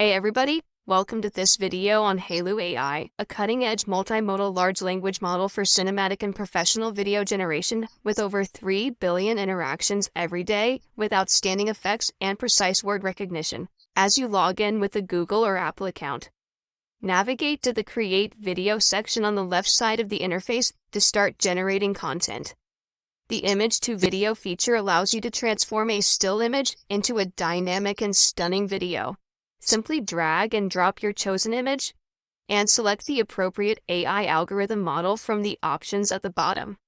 Hey everybody, welcome to this video on Hailuo AI, a cutting-edge multimodal large language model for cinematic and professional video generation with over 3 billion interactions every day with outstanding effects and precise word recognition. As you log in with a Google or Apple account, navigate to the Create Video section on the left side of the interface to start generating content. The image-to-video feature allows you to transform a still image into a dynamic and stunning video. Simply drag and drop your chosen image and select the appropriate AI algorithm model from the options at the bottom.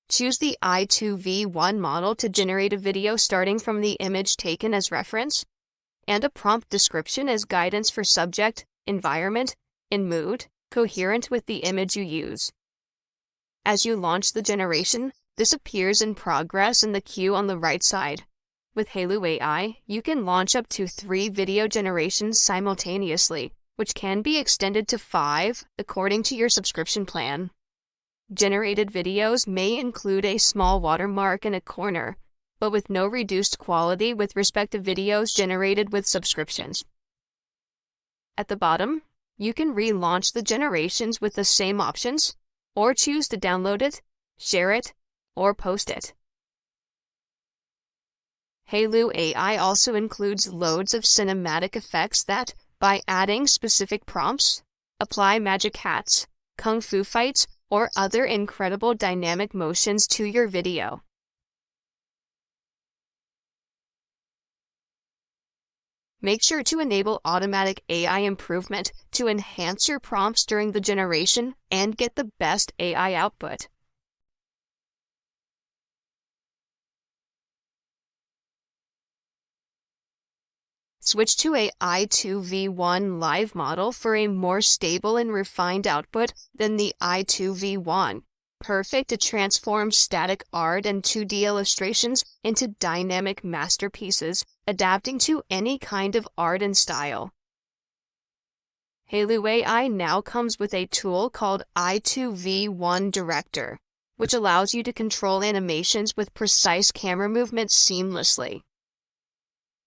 Choose the I2V1 model to generate a video starting from the image taken as reference and a prompt description as guidance for subject, environment, and mood, coherent with the image you use. As you launch the generation, this appears in progress in the queue on the right side. With Hailuo AI, you can launch up to 3 video generations simultaneously, which can be extended to 5 according to your subscription plan. Generated videos may include a small watermark in a corner, but with no reduced quality with respect to videos generated with subscriptions. At the bottom, you can relaunch the generations with the same options, or choose to download it, share it, or post it. Hailuo AI also includes loads of cinematic effects that, by adding specific prompts, apply magic hats, kung fu fights, or other incredible dynamic motions to your video. Make sure to enable automatic AI improvement to enhance your prompts during the generation and get the best AI output. Switch to a I2V1 live model for a more stable and refined output than the I2V1. Perfect to transform static art and 2D illustrations into dynamic masterpieces, adapting to any kind of art and style. Hailuo AI now comes with a tool called I2V1 Director, which allows you to control animations with precise camera movements seamlessly.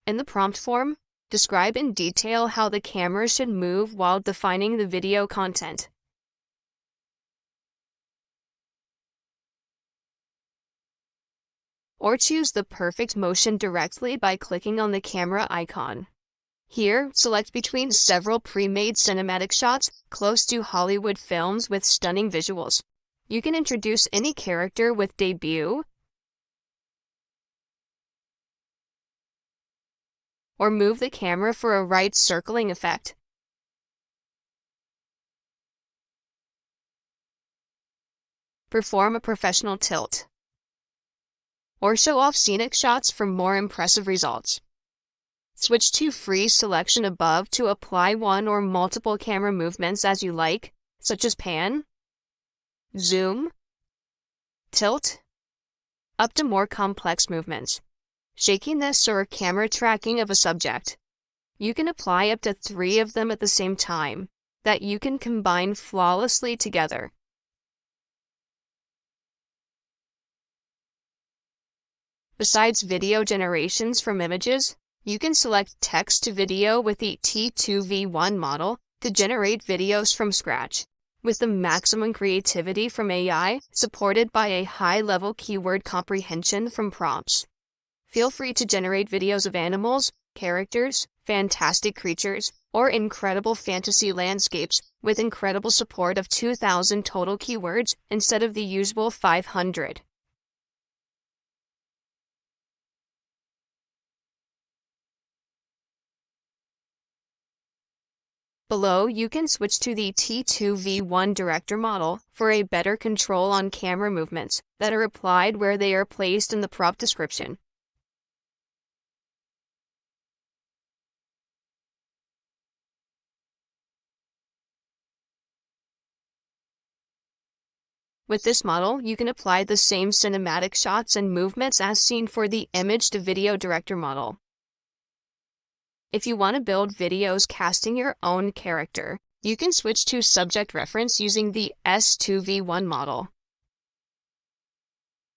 In the prompt form, describe in detail how the camera should move while defining the video content. Or choose the perfect motion directly by clicking on the camera icon. Here, select between several pre-made cinematic shots close to Hollywood films with stunning visuals. You can introduce any character with debut, or move the camera for a right circling effect. Perform a professional tilt, or show off scenic shots for more impressive results. Switch to freeze selection above to apply one or multiple camera movements as you like, such as pan, zoom, tilt, up to more complex movements. Shakiness or camera tracking of a subject. You can apply up to 3 of them at the same time, that you can combine flawlessly together. Besides video generations from images, you can select text to video with the T2V1 model to generate videos from scratch, with the maximum creativity from AI supported by a high-level keyword comprehension from prompts. Feel free to generate videos of animals, characters, fantastic creatures, or incredible fantasy landscapes with incredible support of 2,000 total keywords instead of the usual 500. Below, you can switch to the T2V1 Director model for a better control on camera movements that are applied where they are placed in the prompt description. With this model, you can apply the same cinematic shots and movements as seen for the image-to-video director model. If you want to build videos casting your own character, you can switch to subject reference using the S2V1 model.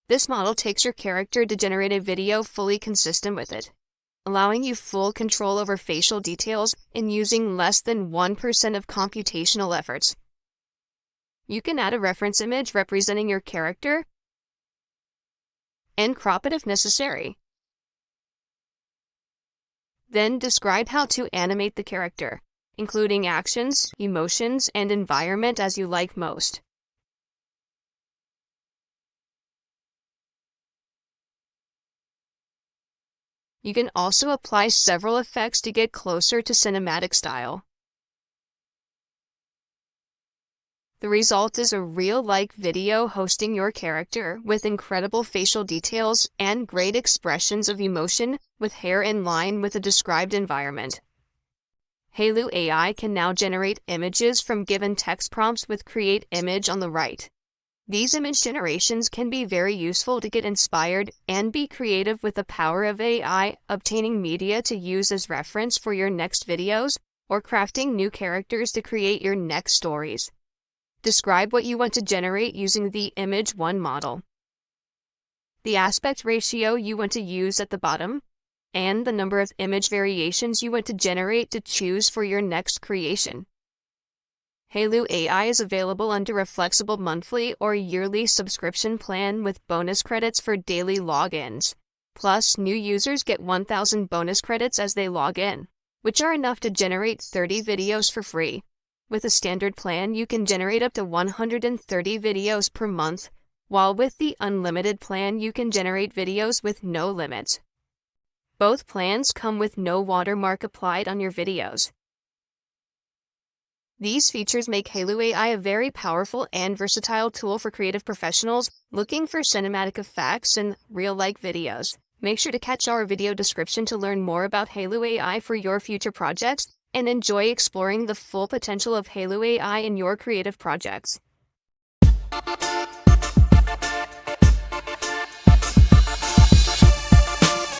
This model takes your character to generate a video fully consistent with it. allowing you full control over facial details and using less than 1% of computational efforts. You can add a reference image representing your character and crop it if necessary. Then describe how to animate the character, including actions, emotions, and environment as you like most. You can also apply several effects to get closer to cinematic style. The result is a real-like video hosting your character with incredible facial details and great expressions of emotion with hair in line with the described environment. Hailuo AI can now generate images from given text prompts with Create Image on the right. These image generations can be very useful to get inspired and be creative with the power of AI, obtaining media to use as reference for your next videos or crafting new characters to create your next stories. Describe what you want to generate using the Image 1 model, the aspect ratio you want to use at the bottom, and the number of image variations you want to generate to choose for your next creation. Hailuo AI is available under a flexible monthly or yearly subscription plan with bonus credits for daily logins. Plus, new users get 1,000 bonus credits as they log in, which are enough to generate 30 videos for free. With a standard plan, you can generate up to 130 videos per month, while with the unlimited plan, you can generate videos with no limits. Both plans come with no watermark applied on your videos. These features make Hailuo AI a very powerful and versatile tool for creative professionals looking for cinematic effects and real-like videos. Make sure to catch our video description to learn more about Hailuo AI for your future projects and enjoy exploring the full potential of Hailuo AI in your creative projects.